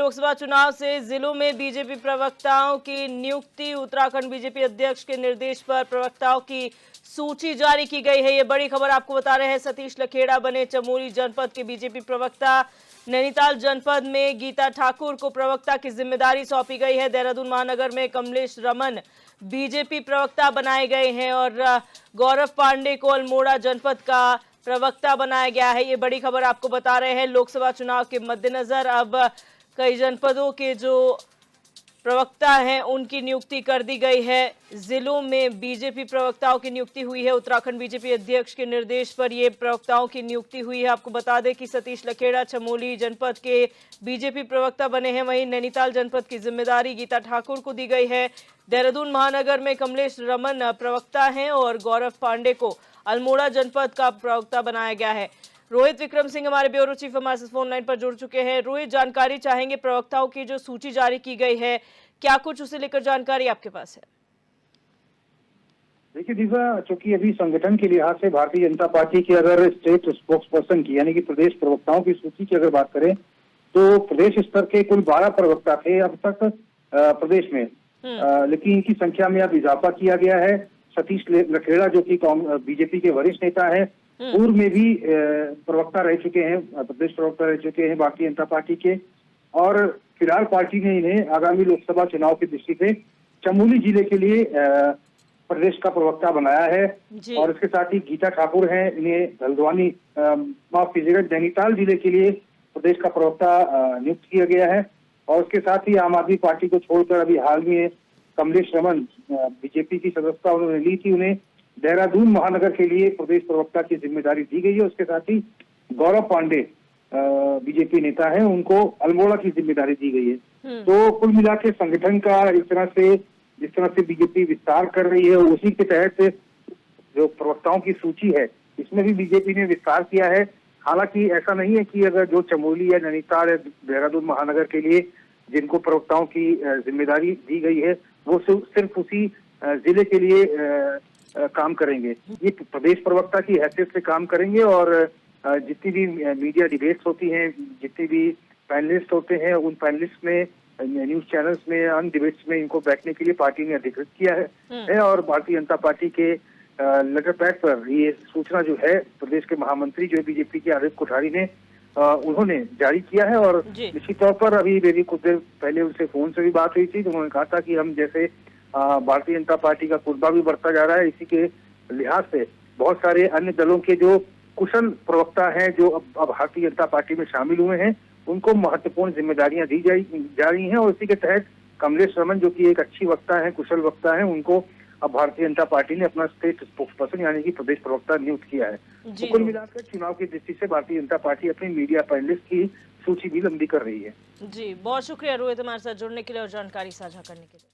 लोकसभा चुनाव से जिलों में बीजेपी प्रवक्ताओं की नियुक्ति। उत्तराखंड बीजेपी अध्यक्ष के निर्देश पर प्रवक्ताओं की सूची जारी की गई है। ये बड़ी खबर आपको बता रहे हैं। सतीश लखेड़ा बने चमोली जनपद के बीजेपी प्रवक्ता। नैनीताल जनपद में गीता ठाकुर को प्रवक्ता की जिम्मेदारी सौंपी गई है। देहरादून महानगर में कमलेश रमन बीजेपी प्रवक्ता बनाए गए हैं और गौरव पांडे को अल्मोड़ा जनपद का प्रवक्ता बनाया गया है। ये बड़ी खबर आपको बता रहे हैं। लोकसभा चुनाव के मद्देनजर अब कई जनपदों के जो प्रवक्ता हैं उनकी नियुक्ति कर दी गई है। जिलों में बीजेपी प्रवक्ताओं की नियुक्ति हुई है। उत्तराखंड बीजेपी अध्यक्ष के निर्देश पर ये प्रवक्ताओं की नियुक्ति हुई है। आपको बता दें कि सतीश लखेड़ा चमोली जनपद के बीजेपी प्रवक्ता बने हैं। वहीं नैनीताल जनपद की जिम्मेदारी गीता ठाकुर को दी गई है। देहरादून महानगर में कमलेश रमन प्रवक्ता हैं और गौरव पांडे को अल्मोड़ा जनपद का प्रवक्ता बनाया गया है। रोहित विक्रम सिंह हमारे ब्यूरो चीफ हमारे साथ फोन लाइन पर जुड़ चुके हैं। रोहित, जानकारी चाहेंगे प्रवक्ताओं की जो सूची जारी की गई है, क्या कुछ उसे लेकर जानकारी आपके पास है? देखिए दीपा, चूंकि अभी संगठन के लिहाज से भारतीय जनता पार्टी की अगर स्टेट स्पोक्स पर्सन की यानी कि प्रदेश प्रवक्ताओं की सूची की अगर बात करें तो प्रदेश स्तर के कुल 12 प्रवक्ता थे अब तक प्रदेश में, लेकिन इनकी संख्या में अब इजाफा किया गया है। सतीश लखेड़ा जो कि बीजेपी के वरिष्ठ नेता है, पूर्व में भी प्रवक्ता रह चुके हैं, प्रदेश प्रवक्ता रह चुके हैं भारतीय जनता पार्टी के, और फिलहाल पार्टी ने इन्हें आगामी लोकसभा चुनाव की दृष्टि से चमोली जिले के लिए प्रदेश का प्रवक्ता बनाया है। और इसके साथ ही गीता ठाकुर हैं, इन्हें हल्द्वानी माफ कीजिएगा नैनीताल जिले के लिए प्रदेश का प्रवक्ता नियुक्त किया गया है। और उसके साथ ही आम आदमी पार्टी को छोड़कर अभी हाल में कमलेश रमन बीजेपी की सदस्यता उन्होंने ली थी, उन्हें देहरादून महानगर के लिए प्रदेश प्रवक्ता की जिम्मेदारी दी गई है। उसके साथ ही गौरव पांडे बीजेपी नेता है, उनको अल्मोड़ा की जिम्मेदारी दी गई है। तो कुल मिला के संगठन का जिस तरह से बीजेपी विस्तार कर रही है, उसी के तहत जो प्रवक्ताओं की सूची है इसमें भी बीजेपी ने विस्तार किया है। हालांकि ऐसा नहीं है कि अगर जो चमोली या नैनीताल या देहरादून महानगर के लिए जिनको प्रवक्ताओं की जिम्मेदारी दी गई है वो सिर्फ उसी जिले के लिए काम करेंगे। ये प्रदेश प्रवक्ता की हैसियत से काम करेंगे और जितनी भी मीडिया डिबेट्स होती हैं, जितने भी पैनलिस्ट होते हैं, उन पैनलिस्ट में न्यूज चैनल्स में अन्य डिबेट्स में इनको बैठने के लिए पार्टी ने अधिकृत किया है। और भारतीय जनता पार्टी के लेटर पैड पर ये सूचना जो है प्रदेश के महामंत्री जो बीजेपी के आदित्य कोठारी ने उन्होंने जारी किया है। और निश्चित तौर पर अभी मेरी कुछ देर पहले उनसे फोन से भी बात हुई थी तो उन्होंने कहा था कि हम जैसे भारतीय जनता पार्टी का कुर्बा भी बढ़ता जा रहा है, इसी के लिहाज से बहुत सारे अन्य दलों के जो कुशल प्रवक्ता हैं जो अब भारतीय जनता पार्टी में शामिल हुए हैं उनको महत्वपूर्ण जिम्मेदारियां दी जा रही हैं। और इसी के तहत कमलेश रमन जो कि एक अच्छी वक्ता है, कुशल वक्ता है, उनको अब भारतीय जनता पार्टी ने अपना स्टेट स्पोक्स पर्सन यानी कि प्रदेश प्रवक्ता नियुक्त किया है। तो कुल मिलाकर चुनाव की दृष्टि से भारतीय जनता पार्टी अपनी मीडिया पैनलिस्ट की सूची भी लंबी कर रही है। जी, बहुत शुक्रिया रोहित हमारे साथ जुड़ने के लिए और जानकारी साझा करने के लिए।